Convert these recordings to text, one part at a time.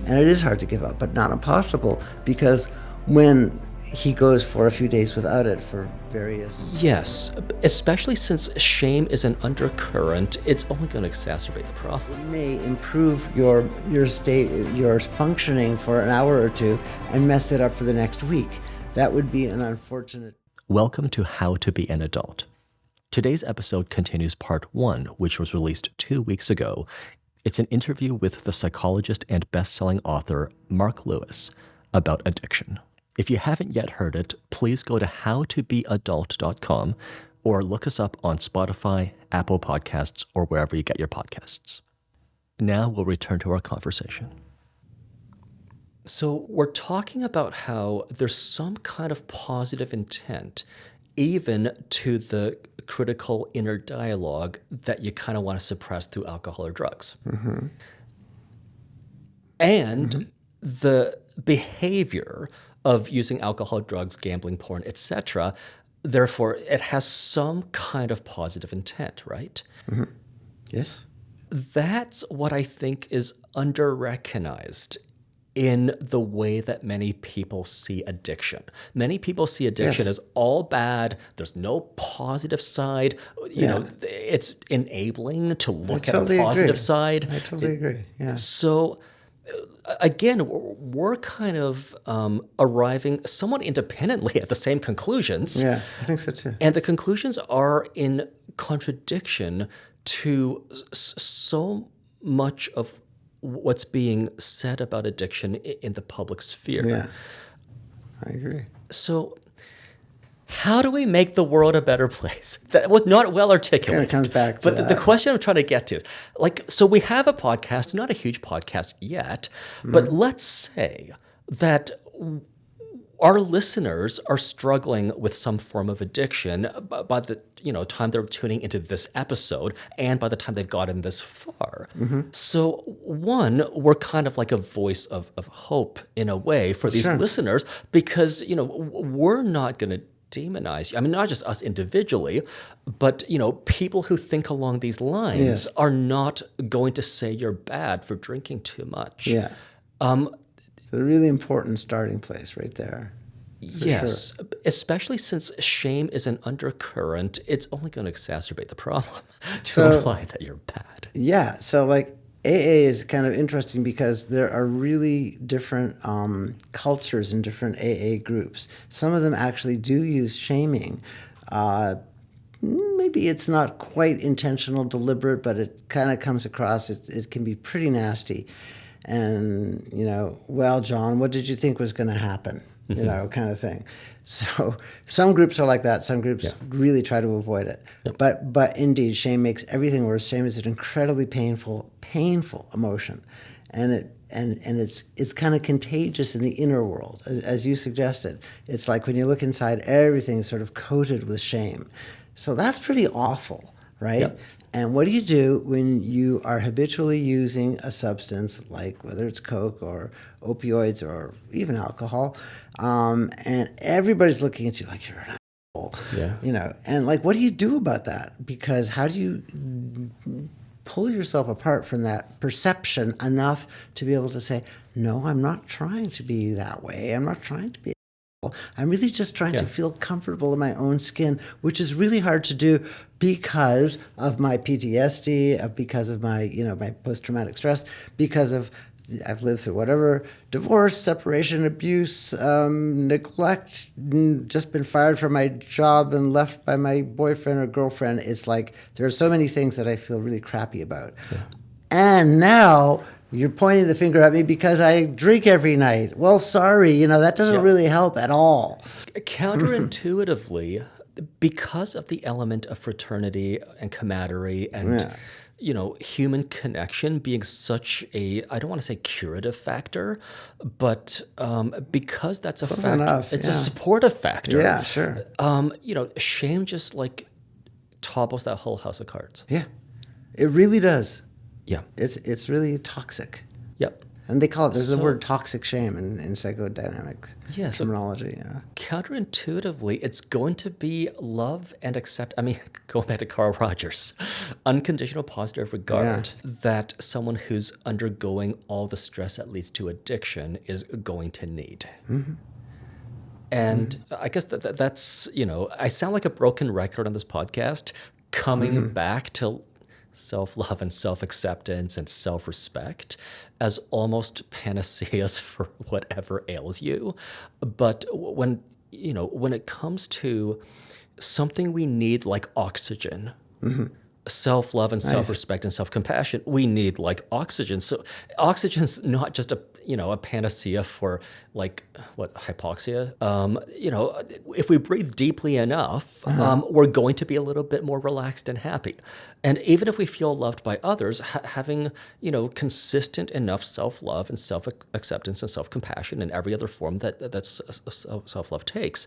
And it is hard to give up, but not impossible, because when he goes for a few days without it for various... Yes, especially since shame is an undercurrent, it's only going to exacerbate the problem. It may improve your state, your functioning for an hour or two and mess it up for the next week. That would be an unfortunate... Welcome to How to Be an Adult. Today's episode continues part 1, which was released 2 weeks ago. It's an interview with the psychologist and best-selling author Marc Lewis about addiction. If you haven't yet heard it, please go to howtobeadult.com or look us up on Spotify, Apple Podcasts, or wherever you get your podcasts. Now we'll return to our conversation. So we're talking about how there's some kind of positive intent, even to the critical inner dialogue that you kind of want to suppress through alcohol or drugs. Mm-hmm. And the behavior of using alcohol, drugs, gambling, porn, etc. Therefore, it has some kind of positive intent, right? Mm-hmm. Yes. That's what I think is under-recognized in the way that many people see addiction. Many people see addiction as all bad. There's no positive side. You know, it's enabling to look at a positive side. I totally agree. Yeah. So again, we're kind of arriving somewhat independently at the same conclusions. Yeah, I think so too. And the conclusions are in contradiction to so much of what's being said about addiction in the public sphere. Yeah, I agree. So how do we make the world a better place? That was not well articulated. It comes back to But the question I'm trying to get to is, so we have a podcast, not a huge podcast yet, but let's say that our listeners are struggling with some form of addiction by the time they're tuning into this episode and by the time they've gotten this far. So one, we're kind of like a voice of hope in a way for these listeners, because we're not going to demonize you. I mean, not just us individually, but people who think along these lines are not going to say you're bad for drinking too much. Yeah. It's a really important starting place right there. Yes, especially since shame is an undercurrent, it's only going to exacerbate the problem to imply that you're bad. Yeah, so AA is kind of interesting because there are really different cultures in different AA groups. Some of them actually do use shaming. Maybe it's not quite intentional, deliberate, but it kind of comes across, it can be pretty nasty. And, well, John, what did you think was going to happen? Kind of thing. So some groups are like that. Some groups really try to avoid it. But indeed, shame makes everything worse. Shame is an incredibly painful emotion. And it's kind of contagious in the inner world, as you suggested. It's like when you look inside, everything's sort of coated with shame. So that's pretty awful, right? Yep. And what do you do when you are habitually using a substance, like whether it's Coke or opioids or even alcohol, and everybody's looking at you like you're an asshole, and what do you do about that? Because how do you pull yourself apart from that perception enough to be able to say, no, I'm not trying to be that way. I'm not trying to be I'm really just trying to feel comfortable in my own skin, which is really hard to do because of my PTSD, because of my, my post-traumatic stress, because of I've lived through whatever, divorce, separation, abuse, neglect, just been fired from my job and left by my boyfriend or girlfriend. It's like there are so many things that I feel really crappy about. Yeah. And now you're pointing the finger at me because I drink every night. Well, sorry, that doesn't really help at all. Counterintuitively, because of the element of fraternity and camaraderie and human connection being such a, I don't want to say curative factor, but because that's a factor, it's a supportive factor. Yeah, sure. Shame just topples that whole house of cards. Yeah, it really does. Yeah. It's really toxic. Yep. And they call it, there's the So- word toxic shame in psychodynamic Yeah, so terminology. Yeah. counterintuitively, it's going to be love and accept. I mean, going back to Carl Rogers, unconditional positive regard that someone who's undergoing all the stress that leads to addiction is going to need. And I guess that's, I sound like a broken record on this podcast, coming back to self-love and self-acceptance and self-respect as almost panaceas for whatever ails you. But when it comes to something we need like oxygen, self-love and self-respect and self-compassion, we need like oxygen. So oxygen's not just a panacea for like hypoxia. If we breathe deeply enough, we're going to be a little bit more relaxed and happy. And even if we feel loved by others, having consistent enough self-love and self-acceptance and self-compassion and every other form that's self-love takes,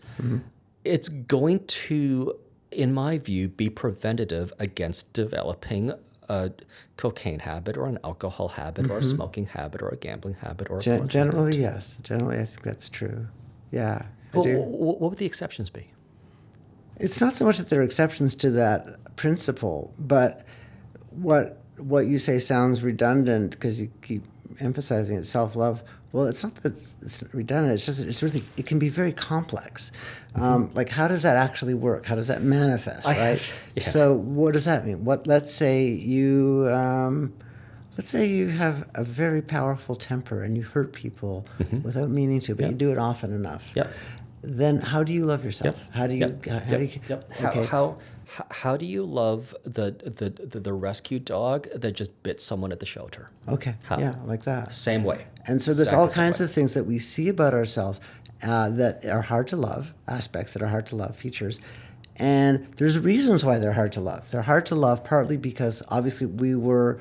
it's going to, in my view, be preventative against developing a cocaine habit or an alcohol habit or a smoking habit or a gambling habit or a porn Generally, habit. yes. Generally, I think that's true. Yeah, I Well, do. what would the exceptions be? It's not so much that there are exceptions to that principle, but what you say sounds redundant because you keep emphasizing it, self-love. Well, it's not that it's redundant. It's just it can be very complex. Like, how does that actually work? How does that manifest? Right. Yeah. So, what does that mean? Let's say you have a very powerful temper and you hurt people without meaning to, but you do it often enough. Yep. Then how do you love yourself? How do you? Okay. How do you love the rescue dog that just bit someone at the shelter? Okay. Yeah, like that. Same way. And so there's Exactly all the same kinds way. of things that we see about ourselves that are hard to love, aspects that are hard to love, features. And there's reasons why they're hard to love. They're hard to love partly because obviously we were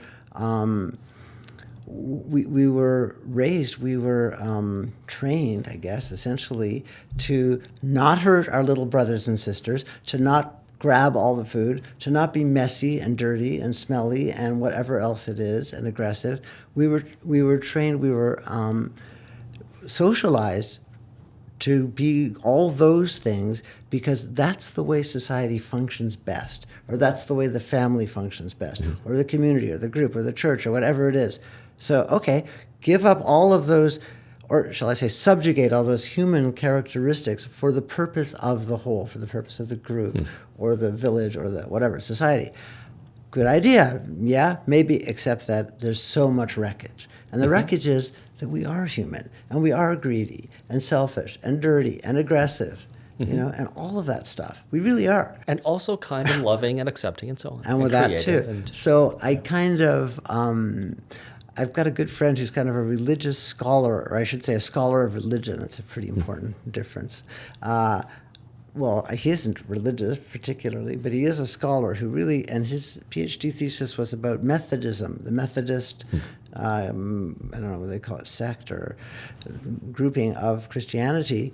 raised, we were trained, I guess, essentially, to not hurt our little brothers and sisters, to not grab all the food, to not be messy and dirty and smelly and whatever else it is and aggressive. We were trained, we were socialized to be all those things because that's the way society functions best, or that's the way the family functions best, or the community or the group or the church or whatever it is. So, okay, give up all of those, or shall I say subjugate all those human characteristics for the purpose of the whole, for the purpose of the group or the village or the whatever, society. Good idea, yeah, maybe, except that there's so much wreckage. And the wreckage is that we are human, and we are greedy, and selfish, and dirty, and aggressive, and all of that stuff. We really are. And also kind and loving and accepting and so on. And with that, too. creative So I kind of, I've got a good friend who's kind of a religious scholar, or I should say a scholar of religion. That's a pretty important difference. Well, he isn't religious particularly, but he is a scholar who really, and his Ph.D. thesis was about Methodism, the Methodist, I don't know what they call it, sect or grouping of Christianity,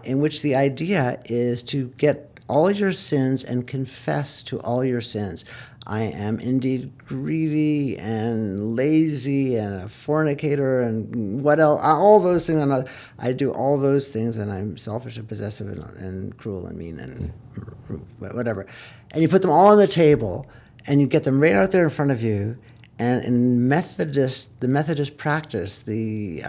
in which the idea is to get all your sins and confess to all your sins. I am indeed greedy and lazy and a fornicator and what else? All those things. I do all those things, and I'm selfish and possessive and cruel and mean and whatever. And you put them all on the table, and you get them right out there in front of you. And in the Methodist practice, the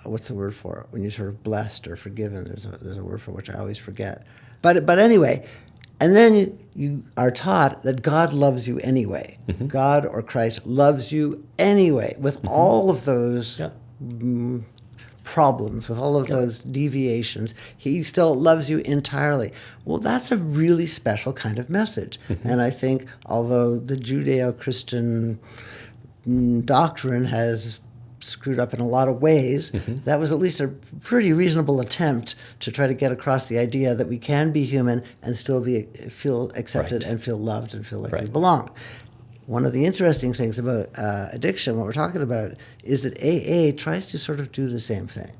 what's the word for it? When you're sort of blessed or forgiven, there's a word for which I always forget. But anyway. And then you are taught that God loves you anyway. God or Christ loves you anyway, with all of those problems, with all of those deviations. He still loves you entirely. Well, that's a really special kind of message. And I think, although the Judeo-Christian doctrine has screwed up in a lot of ways, that was at least a pretty reasonable attempt to try to get across the idea that we can be human and still feel accepted and feel loved and feel like we belong. One of the interesting things about addiction, what we're talking about, is that AA tries to sort of do the same thing.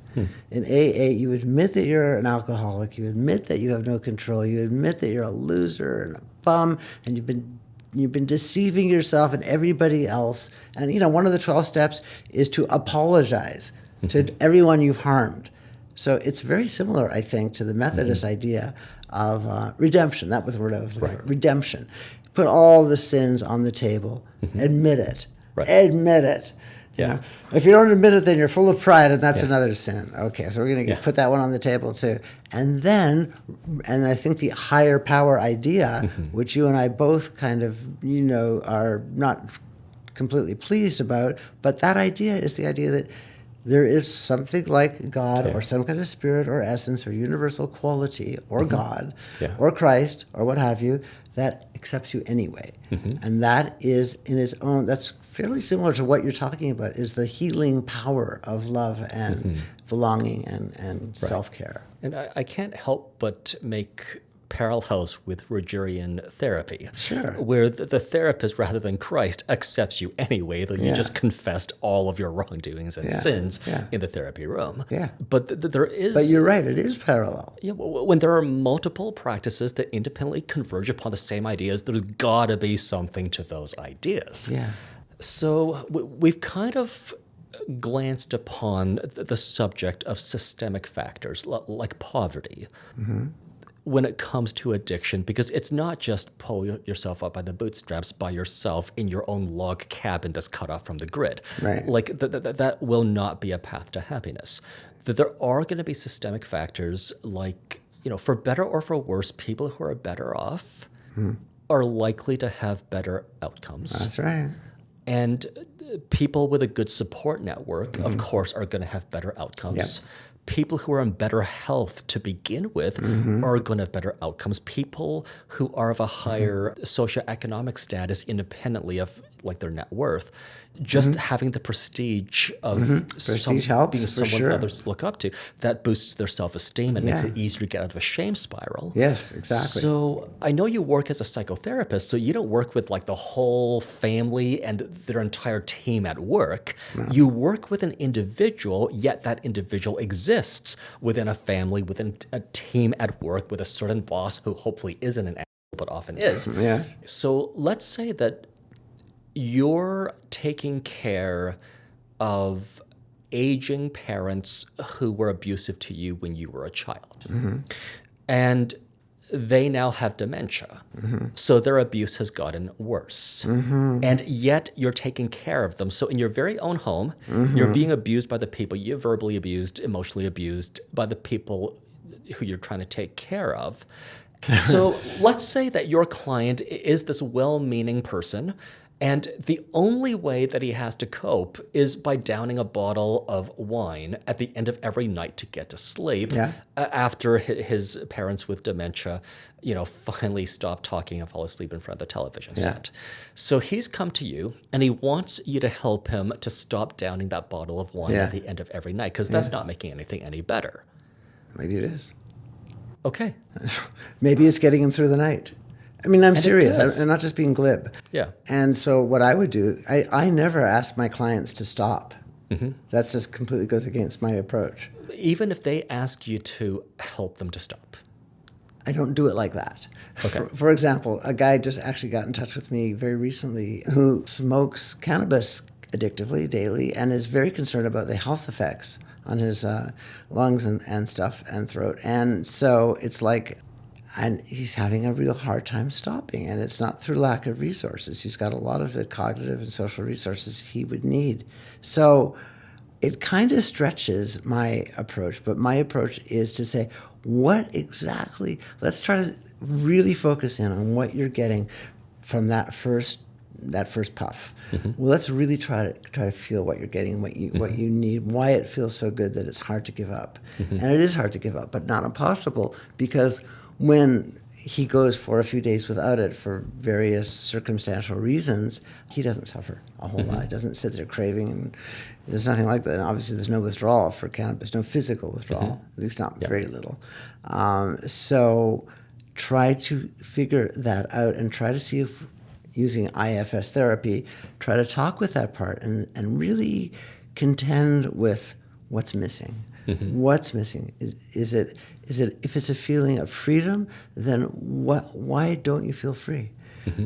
In AA, you admit that you're an alcoholic, you admit that you have no control, you admit that you're a loser and a bum, and you've been you've been deceiving yourself and everybody else. And, one of the 12 steps is to apologize to everyone you've harmed. So it's very similar, I think, to the Methodist idea of redemption. That was the word I was looking for. Redemption. Put all the sins on the table. Admit it. Admit it. Yeah. If you don't admit it, then you're full of pride, and that's another sin. Okay, so we're going to put that one on the table too. And then, and I think the higher power idea, which you and I both kind of, are not completely pleased about, but that idea is the idea that there is something like God or some kind of spirit or essence or universal quality or God or Christ or what have you that accepts you anyway. And that is in its own, that's fairly similar to what you're talking about, is the healing power of love and belonging and self-care. And I can't help but make parallels with Rogerian therapy. Sure. Where the therapist, rather than Christ, accepts you anyway, though you just confessed all of your wrongdoings and sins in the therapy room. Yeah. But there is... But you're right, it is parallel. Yeah, when there are multiple practices that independently converge upon the same ideas, there's got to be something to those ideas. Yeah. So we've kind of glanced upon the subject of systemic factors like poverty when it comes to addiction, because it's not just pull yourself up by the bootstraps by yourself in your own log cabin that's cut off from the grid. Right. Like that will not be a path to happiness. That there are going to be systemic factors like, for better or for worse, people who are better off are likely to have better outcomes. That's right. And people with a good support network, of course, are going to have better outcomes. Yep. People who are in better health to begin with are going to have better outcomes. People who are of a higher socioeconomic status independently of like their net worth, just having the prestige of Prestige helps, being for someone sure. others look up to, that boosts their self-esteem and makes it easier to get out of a shame spiral. Yes, exactly. So I know you work as a psychotherapist, so you don't work with like the whole family and their entire team at work. No. You work with an individual, yet that individual exists within a family, within a team at work, with a certain boss who hopefully isn't an asshole, but often is. Yes. So let's say that you're taking care of aging parents who were abusive to you when you were a child. And they now have dementia. So their abuse has gotten worse. And yet you're taking care of them. So in your very own home, you're being abused by the people you're verbally abused, emotionally abused by the people who you're trying to take care of. So let's say that your client is this well-meaning person, and the only way that he has to cope is by downing a bottle of wine at the end of every night to get to sleep after his parents with dementia, finally stop talking and fall asleep in front of the television set. So he's come to you and he wants you to help him to stop downing that bottle of wine at the end of every night, because that's not making anything any better. Maybe it is. Okay. Maybe it's getting him through the night. I mean, I'm serious. I'm not just being glib. Yeah. And so what I would do, I never ask my clients to stop. That just completely goes against my approach. Even if they ask you to help them to stop. I don't do it like that. Okay. For example, a guy just actually got in touch with me very recently who smokes cannabis addictively daily and is very concerned about the health effects on his lungs and stuff and throat. And so it's like, and he's having a real hard time stopping, and it's not through lack of resources. He's got a lot of the cognitive and social resources he would need. So it kind of stretches my approach, but my approach is to say, what exactly, let's try to really focus in on what you're getting from that first puff. Well, let's really try to feel what you're getting, what you need, why it feels so good that it's hard to give up. And it is hard to give up, but not impossible, because when he goes for a few days without it for various circumstantial reasons, he doesn't suffer a whole lot. He doesn't sit there craving, and there's nothing like that. And obviously, there's no withdrawal for cannabis, no physical withdrawal, at least not very little. So try to figure that out and try to see if, using IFS therapy, try to talk with that part and really contend with what's missing. What's missing? Is it if it's a feeling of freedom, then why don't you feel free?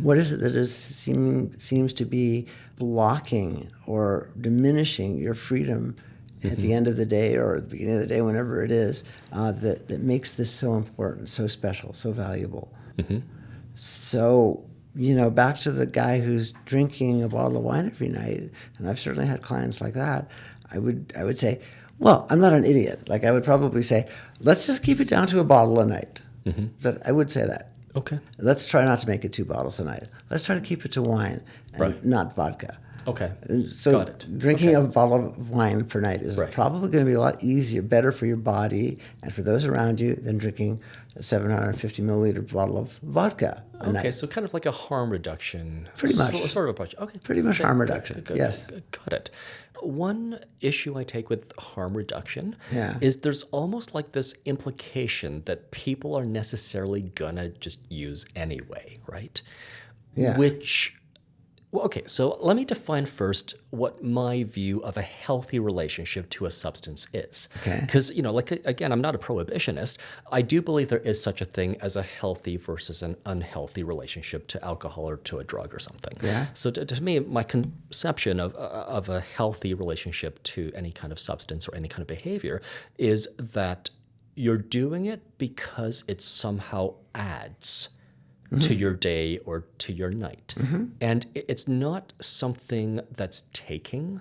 What is it that seems to be blocking or diminishing your freedom at the end of the day or at the beginning of the day, whenever it is, that makes this so important, so special, so valuable? So, back to the guy who's drinking a bottle of wine every night, and I've certainly had clients like that, I would say, well, I'm not an idiot. Like, I would probably say, let's just keep it down to a bottle a night. I would say that. Okay. Let's try not to make it 2 bottles a night. Let's try to keep it to wine and not vodka. Okay. So Got it. drinking a bottle of wine per night is Right. probably going to be a lot easier, better for your body and for those around you than drinking a 750 milliliter bottle of vodka a night. Okay, so kind of like a harm reduction. Pretty much. Sort of approach. Okay. Pretty much Okay, harm good, reduction, good, yes. Got it. One issue I take with harm reduction Yeah. is there's almost like this implication that people are necessarily gonna just use anyway, right? Yeah. Well, okay, so let me define first what my view of a healthy relationship to a substance is. Okay. Because, again, I'm not a prohibitionist. I do believe there is such a thing as a healthy versus an unhealthy relationship to alcohol or to a drug or something. Yeah. So to me, my conception of a healthy relationship to any kind of substance or any kind of behavior is that you're doing it because it somehow adds to your day or to your night. And it's not something that's taking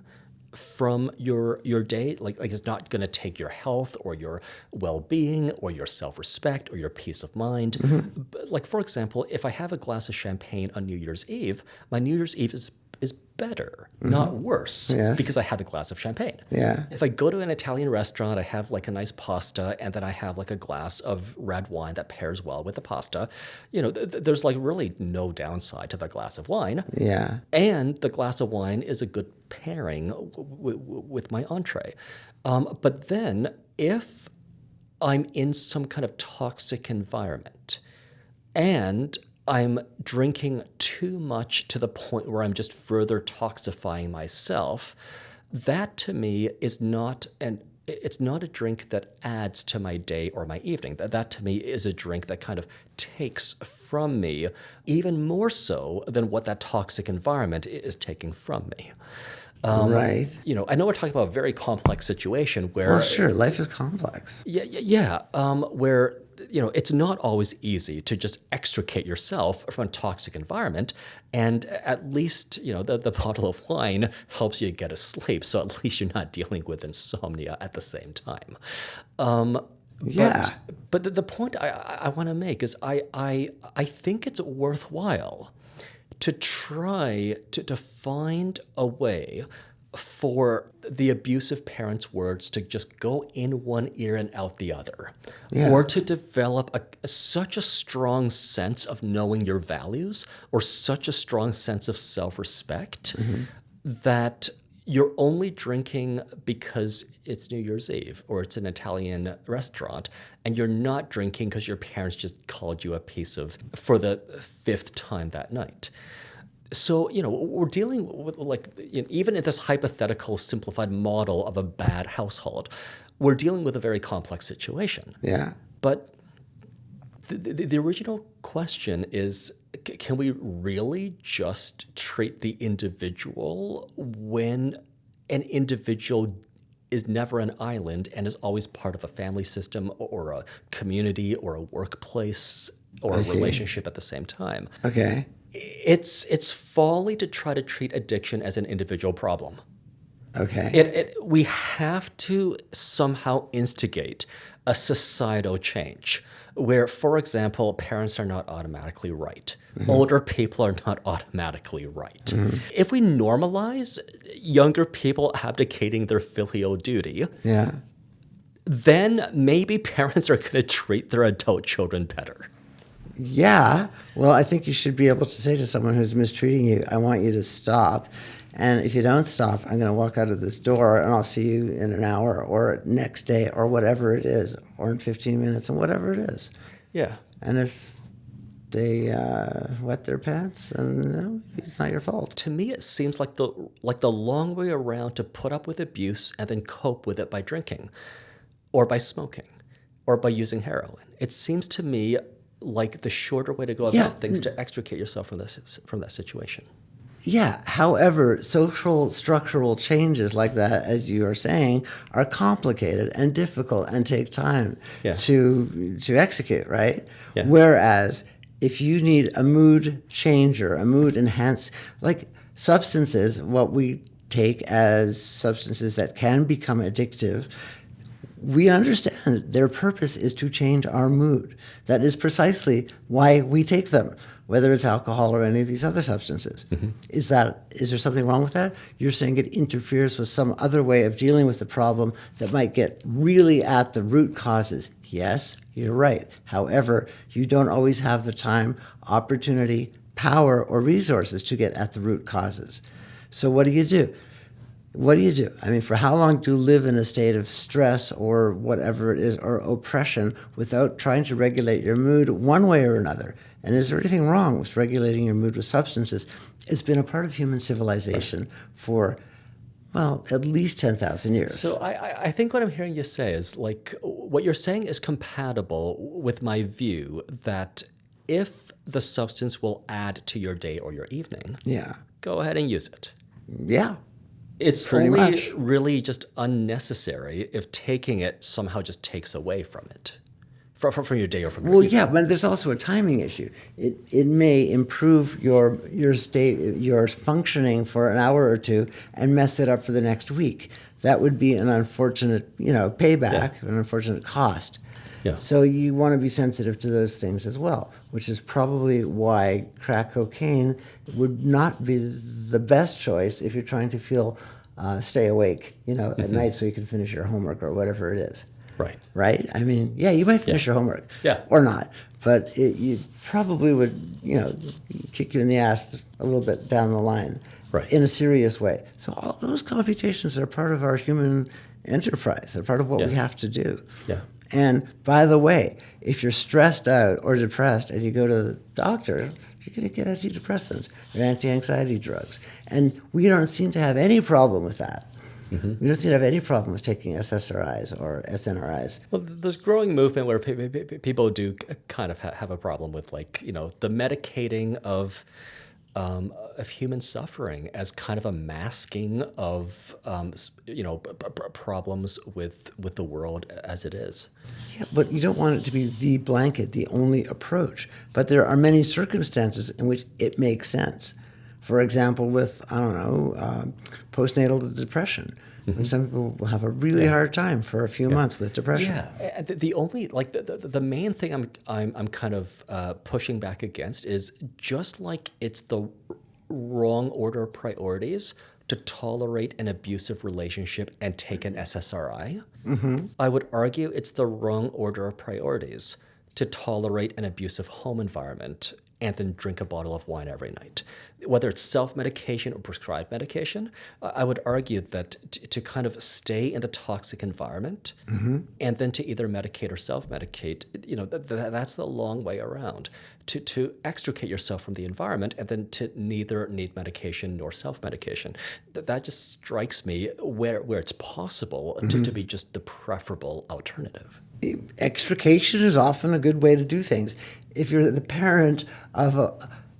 from your day. Like it's not going to take your health or your well-being or your self-respect or your peace of mind. But like, for example, if I have a glass of champagne on New Year's Eve, my New Year's Eve is better, not worse, Yes. because I have a glass of champagne. Yeah. If I go to an Italian restaurant, I have like a nice pasta, and then I have like a glass of red wine that pairs well with the pasta. There's like really no downside to the glass of wine. Yeah. And the glass of wine is a good pairing with my entree. But then if I'm in some kind of toxic environment and I'm drinking too much to the point where I'm just further toxifying myself, that to me is it's not a drink that adds to my day or my evening. That to me is a drink that kind of takes from me even more so than what that toxic environment is taking from me. Right. I know we're talking about a very complex situation where Well, sure. Life is complex. Yeah. Where it's not always easy to just extricate yourself from a toxic environment, and at least the bottle of wine helps you get to sleep. So at least you're not dealing with insomnia at the same time. Yeah. But the point I want to make is I think it's worthwhile to try to find a way for the abusive parents' words to just go in one ear and out the other, Yeah. or to develop such a strong sense of knowing your values or such a strong sense of self-respect that you're only drinking because it's New Year's Eve or it's an Italian restaurant, and you're not drinking because your parents just called you a piece of for the 5th time that night. So, we're dealing with, even in this hypothetical simplified model of a bad household, we're dealing with a very complex situation. Yeah. But the original question is, can we really just treat the individual when an individual is never an island and is always part of a family system or a community or a workplace or I a see. relationship at the same time? Okay. It's folly to try to treat addiction as an individual problem. Okay. We have to somehow instigate a societal change where, for example, parents are not automatically right. Older people are not automatically right. If we normalize younger people abdicating their filial duty, Yeah. then maybe parents are going to treat their adult children better. Yeah. Well, I think you should be able to say to someone who's mistreating you, I want you to stop. And if you don't stop, I'm going to walk out of this door and I'll see you in an hour or next day or whatever it is, or in 15 minutes and whatever it is. Yeah. And if they wet their pants, and it's not your fault. To me, it seems like the long way around to put up with abuse and then cope with it by drinking or by smoking or by using heroin. It seems to me like the shorter way to go Yeah. about things to extricate yourself from that situation. Yeah. However, social structural changes like that, as you are saying, are complicated and difficult and take time Yeah. to execute, right? Yeah. Whereas if you need a mood changer, a mood enhance, like substances, what we take as substances that can become addictive, we understand their purpose is to change our mood. That is precisely why we take them, whether it's alcohol or any of these other substances. Is there something wrong with that? You're saying it interferes with some other way of dealing with the problem that might get really at the root causes. Yes, you're right. However, you don't always have the time, opportunity, power, or resources to get at the root causes. So what do you do? What do you do? I mean, for how long do you live in a state of stress or whatever it is, or oppression, without trying to regulate your mood one way or another? And is there anything wrong with regulating your mood with substances? It's been a part of human civilization for, well, at least 10,000 years. So I think what I'm hearing you say is like what you're saying is compatible with my view that if the substance will add to your day or your evening, Yeah. go ahead and use it. Yeah. It's Pretty only much. really just unnecessary if taking it somehow just takes away from it, from your day or from your Well, evening. yeah, but there's also a timing issue. It may improve your state, your functioning for an hour or two, and mess it up for the next week. That would be an unfortunate, payback, an unfortunate cost. Yeah. So you want to be sensitive to those things as well, which is probably why crack cocaine would not be the best choice if you're trying to stay awake, at night so you can finish your homework or whatever it is. Right. Right? I mean, yeah, you might finish your homework. Yeah. Or not. But you probably would, kick you in the ass a little bit down the line. Right. In a serious way. So all those computations are part of our human enterprise. They're part of what we have to do. Yeah. And by the way, if you're stressed out or depressed and you go to the doctor, you're going to get antidepressants or anti-anxiety drugs. And we don't seem to have any problem with that. We don't seem to have any problem with taking SSRIs or SNRIs. Well, there's growing movement where people do kind of have a problem with, like, the medicating of human suffering as kind of a masking of problems with the world as it is. Yeah, but you don't want it to be the blanket, the only approach. But there are many circumstances in which it makes sense. For example, with, postnatal depression. When some people will have a really hard time for a few months with depression. Yeah, the only the main thing I'm kind of pushing back against is just like it's the wrong order of priorities to tolerate an abusive relationship and take an SSRI. I would argue it's the wrong order of priorities to tolerate an abusive home environment and then drink a bottle of wine every night. Whether it's self-medication or prescribed medication, I would argue that to kind of stay in the toxic environment and then to either medicate or self-medicate, that's the long way around. To extricate yourself from the environment and then to neither need medication nor self-medication. That just strikes me where it's possible to be just the preferable alternative. Extrication is often a good way to do things. If you're the parent of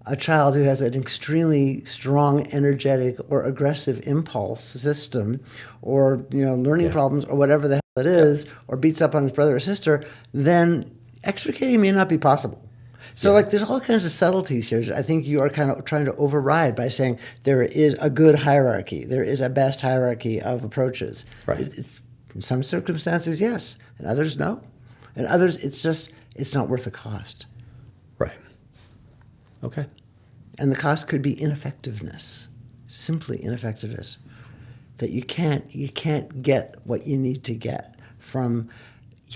a child who has an extremely strong, energetic, or aggressive impulse system, or learning problems, or whatever the hell it is, or beats up on his brother or sister, then extricating may not be possible. So, there's all kinds of subtleties here. I think you are kind of trying to override by saying there is a good hierarchy. There is a best hierarchy of approaches. Right. It's, in some circumstances, yes. And others, no. And others, it's not worth the cost. Right. Okay. And the cost could be ineffectiveness, simply ineffectiveness. That you can't get what you need to get from,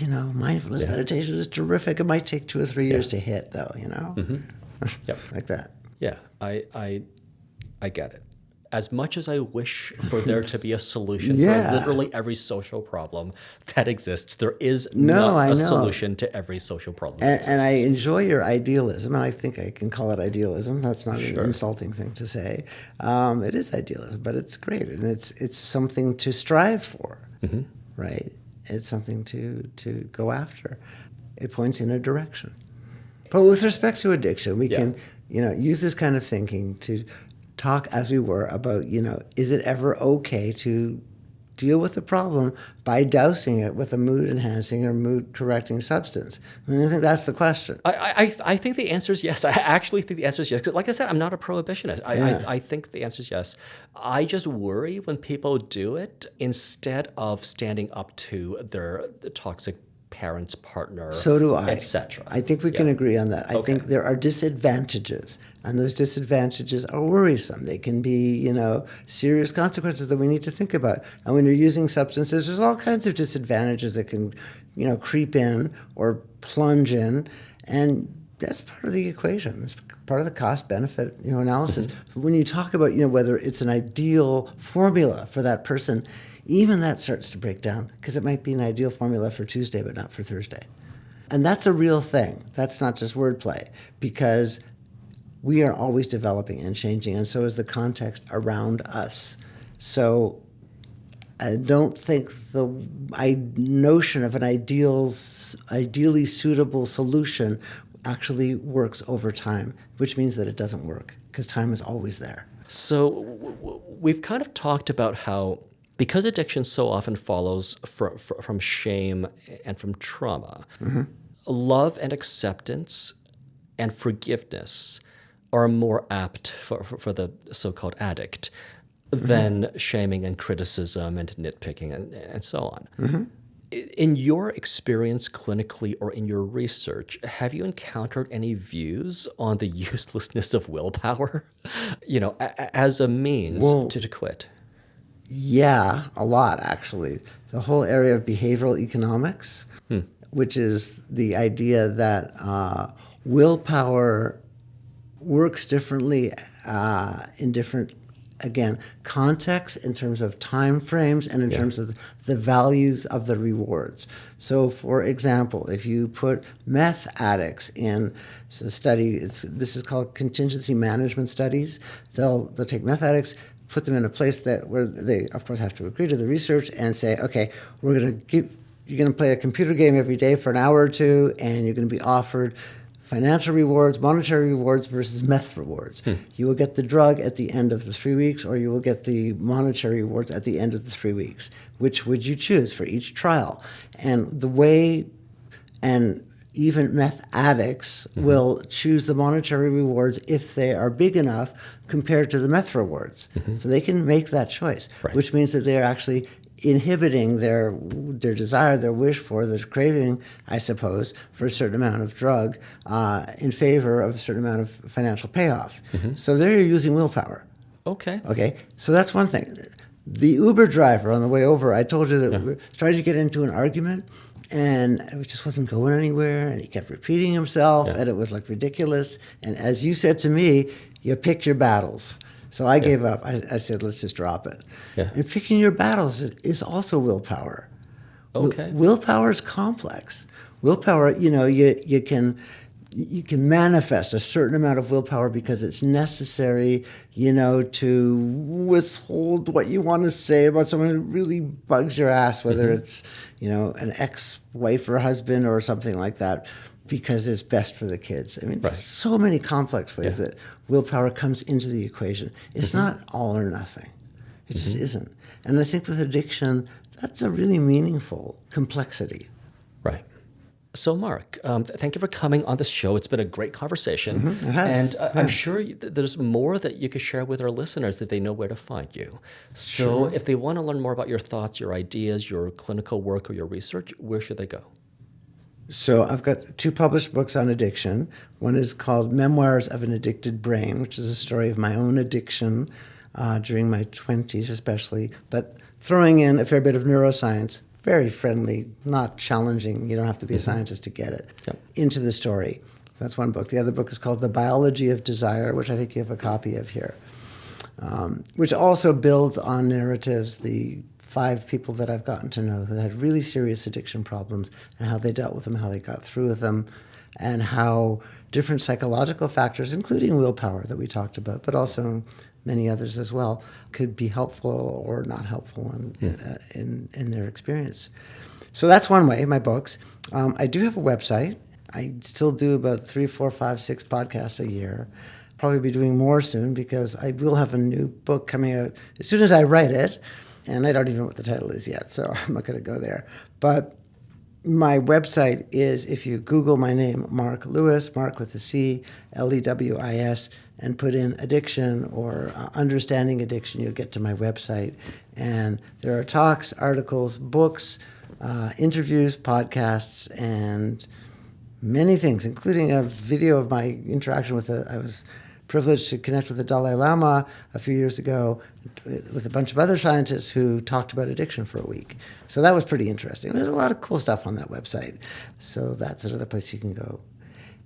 mindfulness meditation is terrific. It might take 2 or 3 years to hit, though, Yep. like that. Yeah, I get it. As much as I wish for there to be a solution for literally every social problem that exists, there is not a solution to every social problem that And I exists. enjoy your idealism, and I think I can call it idealism. That's not an insulting thing to say. It is idealism, but it's great, and it's something to strive for, right? It's something to go after. It points in a direction. But with respect to addiction, we Yeah. can, use this kind of thinking to talk, as we were, about, is it ever okay to deal with the problem by dousing it with a mood-enhancing or mood-correcting substance? I mean, I think that's the question. I think the answer is yes. I actually think the answer is yes. 'Cause like I said, I'm not a prohibitionist. I think the answer is yes. I just worry when people do it instead of standing up to their toxic parents, partner, So do I. etc. I think we can agree on that. I think there are disadvantages, and those disadvantages are worrisome. They can be, serious consequences that we need to think about. And when you're using substances, there's all kinds of disadvantages that can, creep in or plunge in, and that's part of the equation. It's part of the cost-benefit, analysis. When you talk about, whether it's an ideal formula for that person, even that starts to break down, because it might be an ideal formula for Tuesday, but not for Thursday. And that's a real thing. That's not just wordplay, because we are always developing and changing, and so is the context around us. So I don't think the notion of an ideally suitable solution actually works over time, which means that it doesn't work, because time is always there. So we've kind of talked about how, because addiction so often follows from shame and from trauma, love and acceptance and forgiveness are more apt for the so-called addict than shaming and criticism and nitpicking and so on. In your experience clinically or in your research, have you encountered any views on the uselessness of willpower, as a means to quit? Yeah, a lot, actually. The whole area of behavioral economics, which is the idea that willpower works differently in different, again, contexts, in terms of time frames and in terms of the values of the rewards. So, for example, if you put meth addicts in a study, this is called contingency management studies. They'll take meth addicts, put them in a place where they, of course, have to agree to the research and say, okay, you're going to play a computer game every day for an hour or two, and you're going to be offered financial rewards, monetary rewards versus meth rewards. You will get the drug at the end of the 3 weeks, or you will get the monetary rewards at the end of the 3 weeks. Which would you choose for each trial? And even meth addicts will choose the monetary rewards if they are big enough compared to the meth rewards. So they can make that choice, which means that they're actually inhibiting their desire, their wish for, their craving, I suppose, for a certain amount of drug in favor of a certain amount of financial payoff. So they're using willpower. Okay, so that's one thing. The Uber driver on the way over, I told you that we tried to get into an argument, and it just wasn't going anywhere, and he kept repeating himself, and it was like ridiculous. And as you said to me, you pick your battles. So I gave up. I said, let's just drop it. And picking your battles is also willpower. Willpower is complex. Willpower, you can manifest a certain amount of willpower because it's necessary, to withhold what you want to say about someone who really bugs your ass, whether it's, an ex-wife or husband or something like that, because it's best for the kids. I mean, there's so many complex ways that willpower comes into the equation. It's not all or nothing. It just isn't. And I think with addiction, that's a really meaningful complexity. Right. So, Marc, thank you for coming on the show. It's been a great conversation. It has. And I'm sure there's more that you could share with our listeners that they know where to find you. So if they want to learn more about your thoughts, your ideas, your clinical work, or your research, where should they go? So I've got 2 published books on addiction. One is called Memoirs of an Addicted Brain, which is a story of my own addiction during my 20s especially, but throwing in a fair bit of neuroscience, very friendly, not challenging. You don't have to be a scientist to get it, into the story. So that's one book. The other book is called The Biology of Desire, which I think you have a copy of here, which also builds on narratives, the 5 people that I've gotten to know who had really serious addiction problems and how they dealt with them, how they got through with them, and how different psychological factors, including willpower that we talked about, but also many others as well, could be helpful or not helpful in their experience. So that's one way, my books. I do have a website, I still do about 3, 4, 5, 6 podcasts a year. Probably be doing more soon because I will have a new book coming out as soon as I write it. And I don't even know what the title is yet, so I'm not going to go there. But my website is, if you Google my name, Marc Lewis, Marc with a C, Lewis, and put in addiction or understanding addiction, you'll get to my website. And there are talks, articles, books, interviews, podcasts, and many things, including a video of my interaction with I was privileged to connect with the Dalai Lama a few years ago with a bunch of other scientists who talked about addiction for a week. So that was pretty interesting. There's a lot of cool stuff on that website. So that's another place you can go.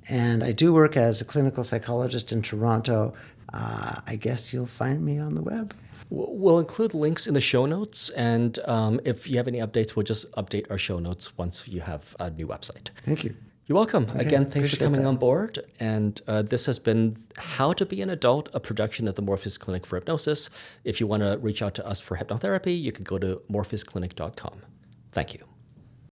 And I do work as a clinical psychologist in Toronto. I guess you'll find me on the web. We'll include links in the show notes, and if you have any updates, we'll just update our show notes once you have a new website. Thank you. You're welcome. Again, thanks for appreciate coming that. on board. And this has been How to Be an Adult, a production of the Morpheus Clinic for Hypnosis. If you want to reach out to us for hypnotherapy, you can go to morpheusclinic.com. Thank you.